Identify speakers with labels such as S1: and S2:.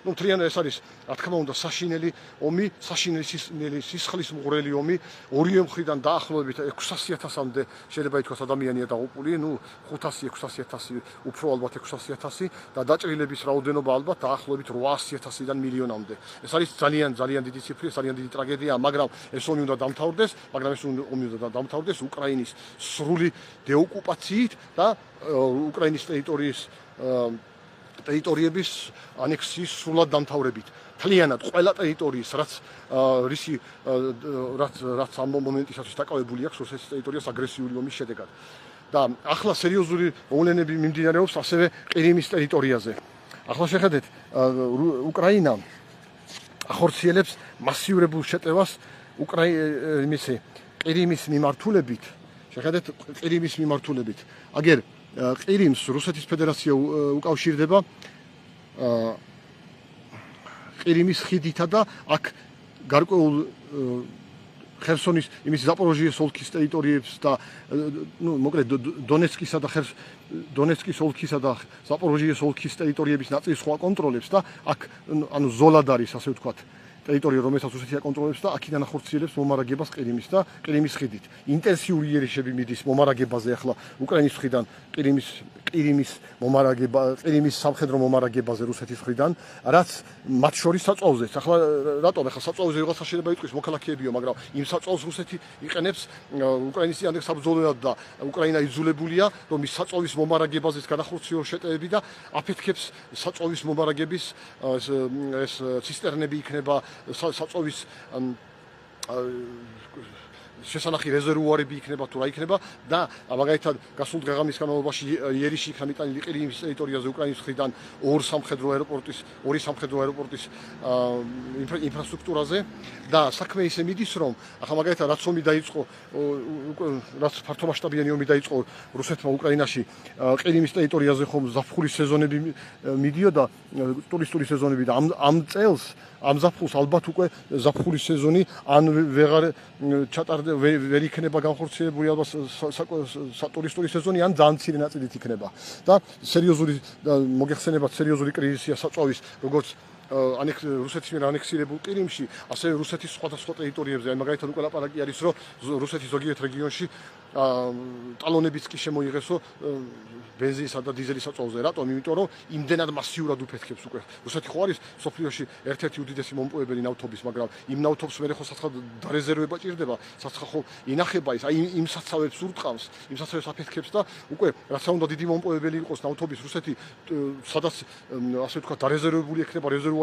S1: ნუ მთლიანად ეს არის რა თქმა უნდა საშინელი ომი, საშინელი სისხლის მღვრელი ომი, ორივე მხრიდან დაახლოებით 600,000-მდე შეიძლება ითქვას ადამიანია დაღუპული, ნუ 500-600,000 უფრო ალბათ 600,000 და დაჭრილების რაოდენობა ალბათ დაახლოებით 800,000-დან მილიონამდე. ეს არის ძალიან დიდი ციფრი, ძალიან დიდი ტრაგედია, მაგრამ ეს ომი უნდა დამთავრდეს, დამთავრდეს უკრაინის სრული დეოკუპაციით და უკრაინის ტერიტორიების ანექსიის სრულად დამთავრებით. მთლიანად ყველა ტერიტორიის, რაც ამ მომენტისათვის დაკავებული აქვს რუსეთის ტერიტორიას აგრესიული ომის შედეგად. და ახლა სერიოზული მოვლენები მიმდინარეობს ასევე ყირიმის ტერიტორიაზე. ახლა შეხედეთ, უკრაინა ახორციელებს მასიურებულ შეტევას ყირიმის მიმართულებით. შეხედეთ, ყირიმის მიმართულებით. აგერ ყირიმს რუსეთის ფედერაცია უკავშირდება ყირიმის ხიდითა და აქ გარკვეულ ხერსონის იმის ზაპოროჟიეს ოლქის ტერიტორიებს და მოკლედ დონეცკის ოლქისა და ზაპოროჟიეს ოლქის ტერიტორიების ნაწილის სხვა კონტროლებს და აქ ზოლად არის ასე ვთქვათ ტერიტორია, რომელსაც რუსეთი აკონტროლებს და აქედან ახორციელებს მომარაგებას ყირიმის და ყირიმის ხიდით. ინტენსიური იერიშები მიდის მომარაგებაზე ახლა უკრაინის მხრიდან ყირიმის სამხედრო მომარაგებაზე რუსეთის მხრიდან, რაც მათ შორის საწვავზეც. ახლა რატომ ახლა საწვავზე ვიღაცა შეიძლება იტყვის მოქალაქეებიო, მაგრამ იმ საწვავს რუსეთი იყენებს უკრაინის წინააღმდეგ საბრძოლველად და უკრაინა იძულებულია, რომ ის საწვავის მომარაგებაზეც განახორციელოს შეტევები და აფეთქებს საწვავის მომარაგების ეს ცისტერნები იქნება საწვავის შესანახი რეზერვუარები იქნება თუ რა იქნება და მაგალითად გასულ დღეღამის განმავლობაში იერიში იქნა მიტანილი ყირიმის ტერიტორიაზე უკრაინის მხრიდან ორი სამხედრო აეროპორტის ინფრასტრუქტურაზე და საქმე ისე მიდის რომ ახლა მაგალითად რაც ომი დაიწყო რაც ფართომასშტაბიანი ომი დაიწყო რუსეთმა უკრაინაში ყირიმის ტერიტორიაზე ხომ ზაფხულის სეზონები მიდიოდა ტურისტული სეზონები და ამ წელს ამ ზაფხულს ალბათ უკვე ზაფხულის სეზონი ან ვერ იქნება განხორციელებული ალბათ სატურისტული სეზონი ან ძალიან მცირე ნაწილით იქნება და სერიოზული მოგეხსენებათ სერიოზული კრიზისია საწვავის როგორც რუსეთის მიერ ანექსირებულ ყირიმში, ასევე რუსეთის სხვადასხვა ტერიტორიებზე. მაგალითად უკვე ლაპარაკი არის, რომ რუსეთის ზოგიერთ რეგიონში ტალონებიც კი შემოიღესო ბენზინსა და დიზელის საწვავზე. რატომ? იმიტომ რომ იმდენად მასიურად უფეთქებს უკვე. რუსეთი ხო არის სოფლიოში ერთ-ერთი უდიდესი მომპოვებელი ნავთობის, მაგრამ იმ ნავთობს მერე ხო საცხად დარეზერვება ჭირდება, საცხა ხო ინახება ის, იმ საცავებს ურტყავს, იმ საცავებს აფეთქებს და უკვე რაცა უნდა დიდი მომპოვებელი იყოს ნავთობის რუსეთი, სადაც ასე ვთქვათ, დარეზერვებული ექნება, რეზერვუარი